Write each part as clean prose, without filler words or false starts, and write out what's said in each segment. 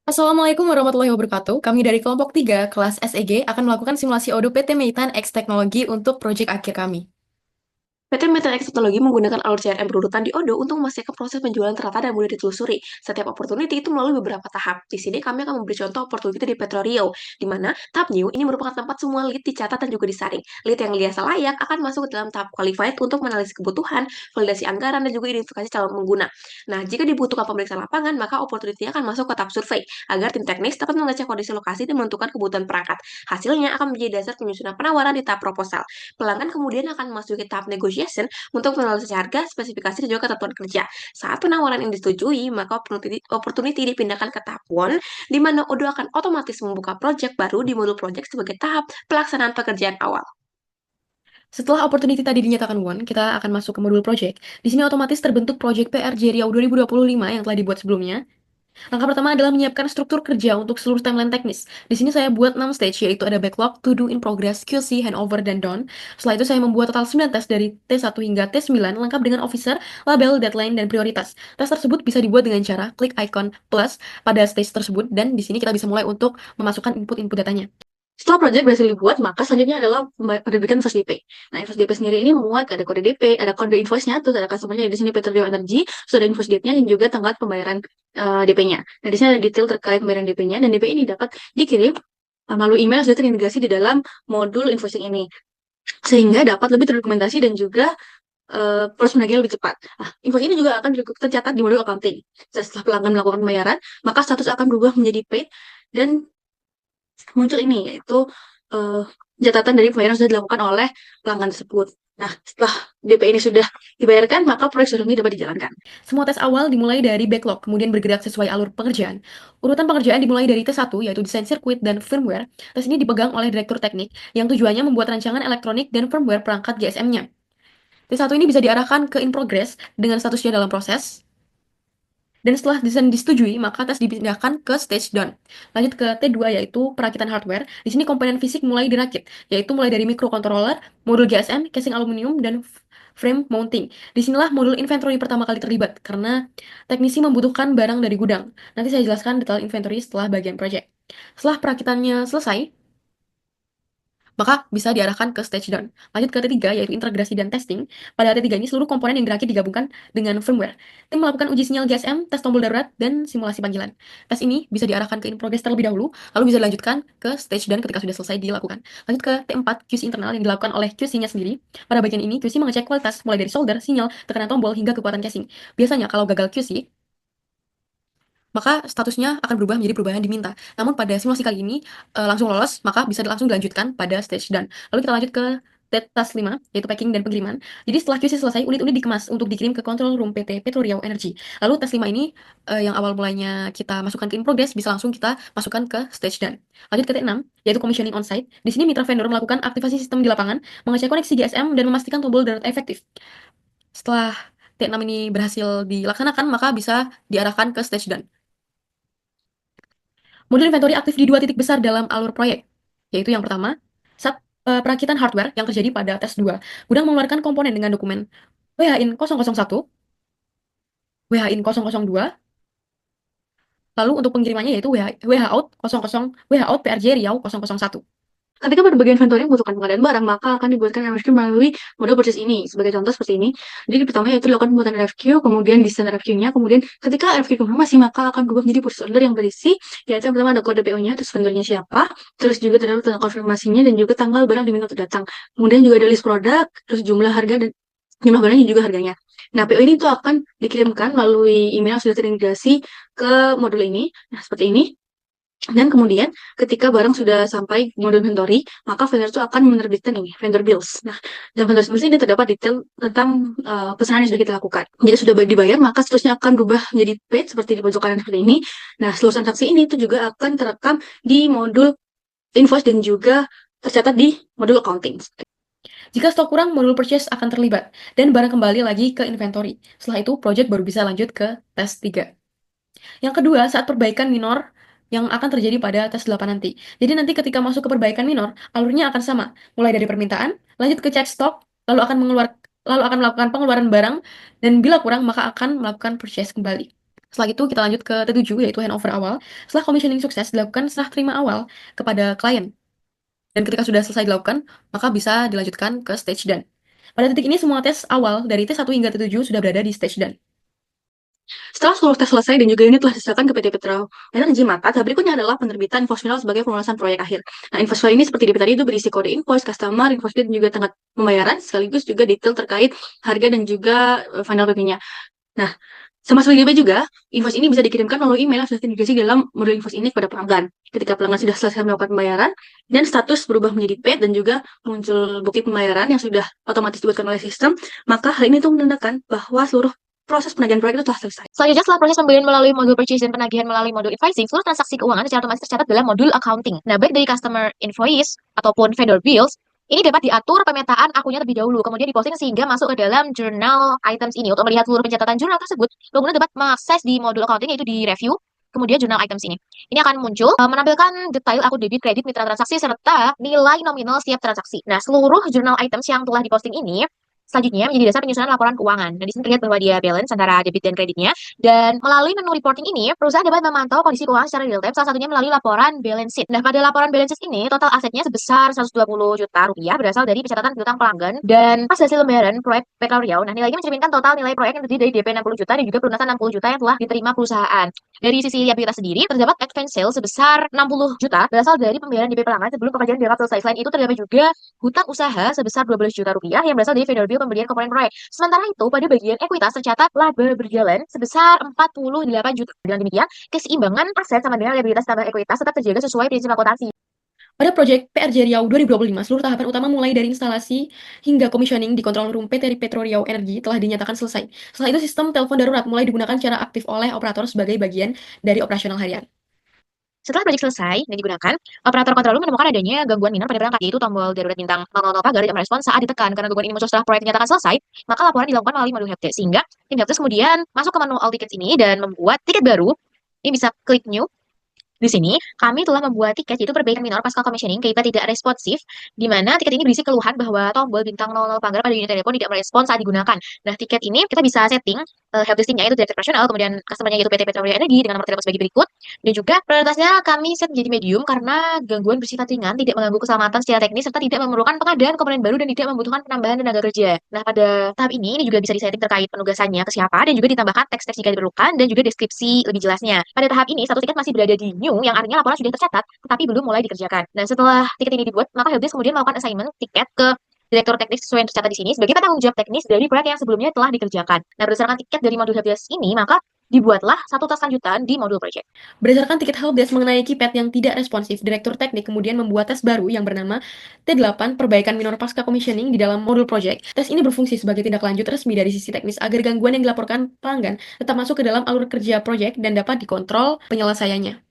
Assalamualaikum warahmatullahi wabarakatuh. Kami dari kelompok 3 kelas SEG akan melakukan simulasi Odoo PT Meitan X Teknologi untuk proyek akhir kami. PT Metal X Teknologi menggunakan alur CRM berurutan di Odoo untuk memastikan proses penjualan teratar dan mudah ditelusuri. Setiap opportunity itu melalui beberapa tahap. Di sini kami akan memberi contoh opportunity di Petro Rio, di mana tahap new ini merupakan tempat semua lead dicatat dan juga disaring. Lead yang dirasa layak akan masuk ke dalam tahap qualified untuk menganalisis kebutuhan, validasi anggaran, dan juga identifikasi calon pengguna. Nah, jika dibutuhkan pemeriksaan lapangan, maka opportunity akan masuk ke tahap survei, agar tim teknis dapat mengecek kondisi lokasi dan menentukan kebutuhan perangkat. Hasilnya akan menjadi dasar penyusunan penawaran di tahap proposal. Pelanggan kemudian akan memasuki tahap negotiation untuk menanyakan harga, spesifikasi, dan juga ketentuan kerja. Saat penawaran ini disetujui, maka opportunity dipindahkan ke tahap one, di mana Odoo akan otomatis membuka proyek baru di modul proyek sebagai tahap pelaksanaan pekerjaan awal. Setelah opportunity tadi dinyatakan won, kita akan masuk ke modul project. Di sini otomatis terbentuk proyek PRJ Riau 2025 yang telah dibuat sebelumnya. Langkah pertama adalah menyiapkan struktur kerja untuk seluruh timeline teknis. Di sini saya buat 6 stage, yaitu ada backlog, to do in progress, QC, handover, dan done. Setelah itu saya membuat total 9 tes dari T1 hingga T9, lengkap dengan officer, label, deadline, dan prioritas. Tes tersebut bisa dibuat dengan cara klik icon plus pada stage tersebut, dan di sini kita bisa mulai untuk memasukkan input-input datanya. Setelah proyek berhasil dibuat, maka selanjutnya adalah penerbitan invoice DP. Nah, invoice DP sendiri ini memuat ada kode DP, ada kode invoice-nya, terus ada customer-nya di sini Petroleum Energy, terus ada invoice date-nya dan juga tanggal pembayaran DP-nya. Nah, di sini ada detail terkait pembayaran DP-nya dan DP ini dapat dikirim melalui email yang sudah terintegrasi di dalam modul invoicing ini, sehingga dapat lebih terdokumentasi dan juga proses penagihan lebih cepat. Nah, info ini juga akan tercatat di modul accounting. Setelah pelanggan melakukan pembayaran, maka status akan berubah menjadi paid dan muncul ini yaitu eh, catatan dari pembayaran sudah dilakukan oleh pelanggan tersebut. Nah, setelah DP ini sudah dibayarkan, maka proyek sudah dapat dijalankan. Semua tes awal dimulai dari backlog, kemudian bergerak sesuai alur pengerjaan. Urutan pengerjaan dimulai dari T1, yaitu desain sirkuit dan firmware. Tes ini dipegang oleh direktur teknik, yang tujuannya membuat rancangan elektronik dan firmware perangkat GSM-nya. T1 ini bisa diarahkan ke in progress dengan statusnya dalam proses, dan setelah desain disetujui, maka tes dipindahkan ke stage done. Lanjut ke T2, yaitu perakitan hardware. Di sini komponen fisik mulai dirakit, yaitu mulai dari microcontroller, modul GSM, casing aluminium, dan frame mounting. Disinilah modul inventory pertama kali terlibat, karena teknisi membutuhkan barang dari gudang. Nanti saya jelaskan detail inventory setelah bagian project. Setelah perakitannya selesai, maka bisa diarahkan ke stage down. Lanjut ke T3, yaitu integrasi dan testing. Pada T3 ini, seluruh komponen yang dirakit digabungkan dengan firmware. Tim melakukan uji sinyal GSM, tes tombol darurat, dan simulasi panggilan. Tes ini bisa diarahkan ke in progress terlebih dahulu, lalu bisa dilanjutkan ke stage down ketika sudah selesai dilakukan. Lanjut ke T4, QC internal yang dilakukan oleh QC-nya sendiri. Pada bagian ini, QC mengecek kualitas mulai dari solder, sinyal, tekanan tombol, hingga kekuatan casing. Biasanya, kalau gagal QC, maka statusnya akan berubah menjadi perubahan diminta. Namun pada simulasi kali ini langsung lolos, maka bisa langsung dilanjutkan pada stage done. Lalu kita lanjut ke task 5, yaitu packing dan pengiriman. Jadi setelah QC selesai, unit-unit dikemas untuk dikirim ke control room PT Petro Riau Energy. Lalu task 5 ini yang awal mulanya kita masukkan ke in progress, bisa langsung kita masukkan ke stage done. Lanjut ke T6, yaitu commissioning on-site. Di sini mitra vendor melakukan aktivasi sistem di lapangan, mengecek koneksi GSM, dan memastikan tombol darurat efektif. Setelah T6 ini berhasil dilaksanakan, maka bisa diarahkan ke stage done. Modul inventory aktif di dua titik besar dalam alur proyek, yaitu yang pertama, saat perakitan hardware yang terjadi pada tes 2. Gudang mengeluarkan komponen dengan dokumen WHIN 001, WHIN 002, lalu untuk pengirimannya yaitu WHOut 00, WHOut PRJ Riau 001. Ketika berbagai inventory membutuhkan pengadaan barang, maka akan dibuatkan RFQ melalui model purchase ini. Sebagai contoh seperti ini. Jadi pertama yaitu dilakukan pembuatan RFQ, kemudian desain RFQ-nya, kemudian ketika RFQ konfirmasi, maka akan berubah menjadi purchase order yang berisi, yaitu yang pertama ada kode PO-nya, terus vendornya siapa, terus juga terdapat tanggal konfirmasinya, dan juga tanggal barang diminta untuk datang. Kemudian juga ada list produk, terus jumlah harga, dan jumlah barangnya juga harganya. Nah, PO ini tuh akan dikirimkan melalui email yang sudah terintegrasi ke modul ini. Nah, seperti ini. Dan kemudian ketika barang sudah sampai di modul inventory, maka vendor itu akan menerbitkan ini, vendor bills. Nah, dalam vendor bills ini terdapat detail tentang pesanan yang sudah kita lakukan. Jadi sudah dibayar, maka seterusnya akan berubah menjadi paid seperti di pojok kanan seperti ini. Nah, seluruh transaksi ini itu juga akan terekam di modul invoice dan juga tercatat di modul accounting. Jika stok kurang, modul purchase akan terlibat, dan barang kembali lagi ke inventory. Setelah itu, project baru bisa lanjut ke tes 3. Yang kedua, saat perbaikan minor yang akan terjadi pada tes 8 nanti. Jadi nanti ketika masuk ke perbaikan minor, alurnya akan sama. Mulai dari permintaan, lanjut ke cek stok, lalu akan melakukan pengeluaran barang, dan bila kurang, maka akan melakukan purchase kembali. Setelah itu kita lanjut ke T7 yaitu handover awal. Setelah commissioning sukses dilakukan serah terima awal kepada klien. Dan ketika sudah selesai dilakukan, maka bisa dilanjutkan ke stage done. Pada titik ini semua tes awal dari T1 hingga T7 sudah berada di stage done. Setelah seluruh tes selesai dan juga ini telah diserahkan ke PT Petro Energi, maka tahap berikutnya adalah penerbitan invoice final sebagai pelunasan proyek akhir. Nah, invoice file ini seperti di tadi itu berisi kode invoice, customer, invoice date, dan juga tanggal pembayaran, sekaligus juga detail terkait harga dan juga final PP-nya. Nah, sama seperti DP juga, invoice ini bisa dikirimkan melalui email yang sudah terintegrasi dalam modul invoice ini kepada pelanggan. Ketika pelanggan sudah selesai melakukan pembayaran, dan status berubah menjadi paid dan juga muncul bukti pembayaran yang sudah otomatis dibuatkan oleh sistem, maka hal ini untuk menandakan bahwa seluruh proses penagihan proyek itu telah selesai. Selanjutnya, setelah proses pembelian melalui modul purchase dan penagihan melalui modul invoicing, seluruh transaksi keuangan secara otomatis tercatat dalam modul accounting. Nah, baik dari customer invoice ataupun vendor bills, ini dapat diatur pemetaan akunnya terlebih dahulu, kemudian diposting sehingga masuk ke dalam journal items ini. Untuk melihat seluruh pencatatan jurnal tersebut, pengguna dapat mengakses di modul accounting yaitu di review, kemudian journal items ini. Ini akan muncul menampilkan detail akun debit, kredit, mitra transaksi, serta nilai nominal setiap transaksi. Nah, seluruh journal items yang telah diposting ini selanjutnya menjadi dasar penyusunan laporan keuangan. Nah, di sini terlihat bahwa dia balance antara debit dan kreditnya. Dan melalui menu reporting ini, perusahaan dapat memantau kondisi keuangan secara real time, salah satunya melalui laporan balance sheet. Nah, pada laporan balance sheet ini, total asetnya sebesar 120 juta rupiah berasal dari pencatatan piutang pelanggan dan pas hasil lembaran proyek Petra Riau. Nah, nilai ini mencerminkan total nilai proyek yang terdiri dari DP 60 juta dan juga pelunasan 60 juta yang telah diterima perusahaan. Dari sisi liabilitas sendiri, terdapat advance sale sebesar 60 juta berasal dari pembayaran DP pelanggan sebelum pekerjaan dianggap selesai. Selain itu, terdapat juga hutang usaha sebesar 12 juta rupiah yang berasal dari vendor bill pembelian komponen proyek. Sementara itu, pada bagian ekuitas tercatat laba berjalan sebesar 48 juta. Dengan demikian, keseimbangan aset sama dengan liabilitas tambah ekuitas tetap terjaga sesuai prinsip akuntansi. Pada proyek PRJ Riau 2025, seluruh tahapan utama mulai dari instalasi hingga commissioning di control room PT Petro Riau Energi telah dinyatakan selesai. Setelah itu, sistem telepon darurat mulai digunakan secara aktif oleh operator sebagai bagian dari operasional harian. Setelah proyek selesai dan digunakan, operator control room menemukan adanya gangguan minor pada perangkat, yaitu tombol darurat bintang 000 pagar tidak merespons saat ditekan. Karena gangguan ini muncul setelah proyek dinyatakan selesai, maka laporan dilakukan melalui modul helpdesk. Sehingga tim helpdesk kemudian masuk ke menu all tickets ini dan membuat tiket baru. Ini bisa klik new. Di sini, kami telah membuat tiket yaitu perbaikan minor pasca commissioning KIP tidak responsif, di mana tiket ini berisi keluhan bahwa tombol bintang 00 pagar pada unit telepon tidak merespons saat digunakan. Nah, tiket ini kita bisa setting helpdesk-nya yaitu direktur operasional, kemudian customer-nya yaitu PT Petroleum Energi dengan nomor telepon sebagai berikut. Dan juga prioritasnya kami set menjadi medium karena gangguan bersifat ringan, tidak mengganggu keselamatan secara teknis, serta tidak memerlukan pengadaan komponen baru dan tidak membutuhkan penambahan tenaga kerja. Nah, pada tahap ini juga bisa disetting terkait penugasannya ke siapa dan juga ditambahkan teks-teks jika diperlukan dan juga deskripsi lebih jelasnya. Pada tahap ini, satu tiket masih berada di new, yang artinya laporan sudah tercatat, tetapi belum mulai dikerjakan. Dan setelah tiket ini dibuat, maka helpdesk kemudian melakukan assignment tiket ke direktur teknis sesuai yang tercatat di sini sebagai penanggung jawab teknis dari proyek yang sebelumnya telah dikerjakan. Nah, berdasarkan tiket dari modul helpdesk ini, maka dibuatlah satu tas lanjutan di modul project. Berdasarkan tiket helpdesk mengenai keypad yang tidak responsif, Direktur Teknik kemudian membuat tes baru yang bernama T8 Perbaikan Minor Pasca Commissioning di dalam modul project. Tes ini berfungsi sebagai tindak lanjut resmi dari sisi teknis agar gangguan yang dilaporkan pelanggan tetap masuk ke dalam alur kerja project dan dapat dikontrol penyelesaiannya.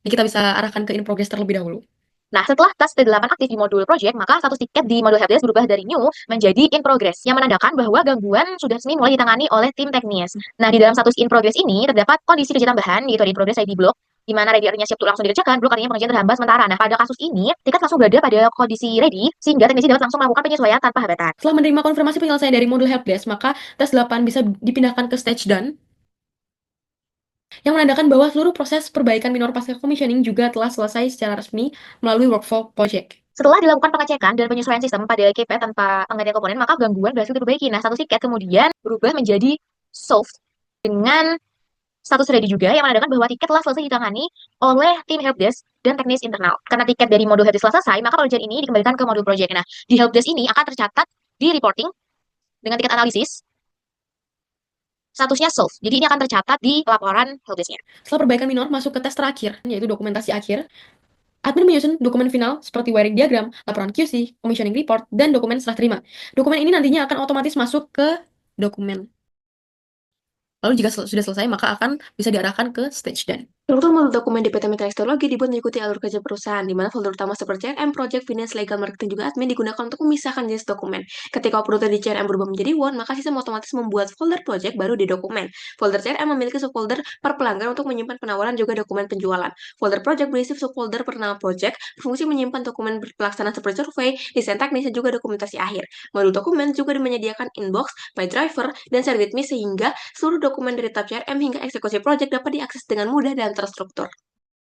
Ini kita bisa arahkan ke in progress terlebih dahulu. Nah, setelah tes T8 aktif di modul project, maka status tiket di modul helpdesk berubah dari new menjadi in progress, yang menandakan bahwa gangguan sudah resmi mulai ditangani oleh tim teknis. Nah, di dalam status in progress ini terdapat kondisi kerja tambahan, yaitu in progress ID block, di mana ready artinya siap untuk langsung dikerjakan, block artinya pengerjaan terhambat sementara. Nah, pada kasus ini, tiket langsung berada pada kondisi ready, sehingga teknisi dapat langsung melakukan penyesuaian tanpa hambatan. Setelah menerima konfirmasi penyelesaian dari modul helpdesk, maka tes 8 bisa dipindahkan ke stage done, yang menandakan bahwa seluruh proses perbaikan minor pasca commissioning juga telah selesai secara resmi melalui workflow project. Setelah dilakukan pengecekan dan penyesuaian sistem pada KPI tanpa penggantian komponen, maka gangguan berhasil diperbaiki. Nah, status tiket kemudian berubah menjadi solved dengan status ready juga, yang menandakan bahwa tiket telah selesai ditangani oleh tim helpdesk dan teknis internal. Karena tiket dari modul helpdesk telah selesai, maka pekerjaan ini dikembalikan ke modul project. Nah, di helpdesk ini akan tercatat di reporting dengan tiket analisis, statusnya solved. Jadi ini akan tercatat di laporan helpdesk-nya. Setelah perbaikan minor masuk ke tes terakhir, yaitu dokumentasi akhir, admin menyusun dokumen final seperti wiring diagram, laporan QC, commissioning report, dan dokumen serah terima. Dokumen ini nantinya akan otomatis masuk ke dokumen. Lalu jika sudah selesai, maka akan bisa diarahkan ke stage done. Struktur modul dokumen di PT Mitra Teknologi dibuat mengikuti alur kerja perusahaan, di mana folder utama seperti CRM, Project, Finance, Legal, Marketing, juga Admin digunakan untuk memisahkan jenis dokumen. Ketika urutan di CRM berubah menjadi Word, maka sistem otomatis membuat folder Project baru di dokumen. Folder CRM memiliki subfolder per pelanggan untuk menyimpan penawaran juga dokumen penjualan. Folder Project berisi subfolder bernama Project, berfungsi menyimpan dokumen pelaksanaan seperti survei, desain teknis, dan juga dokumentasi akhir. Modul dokumen juga menyediakan inbox, my driver, dan share with me sehingga seluruh dokumen dari tab CRM hingga eksekusi project dapat diakses dengan mudah dan terstruktur.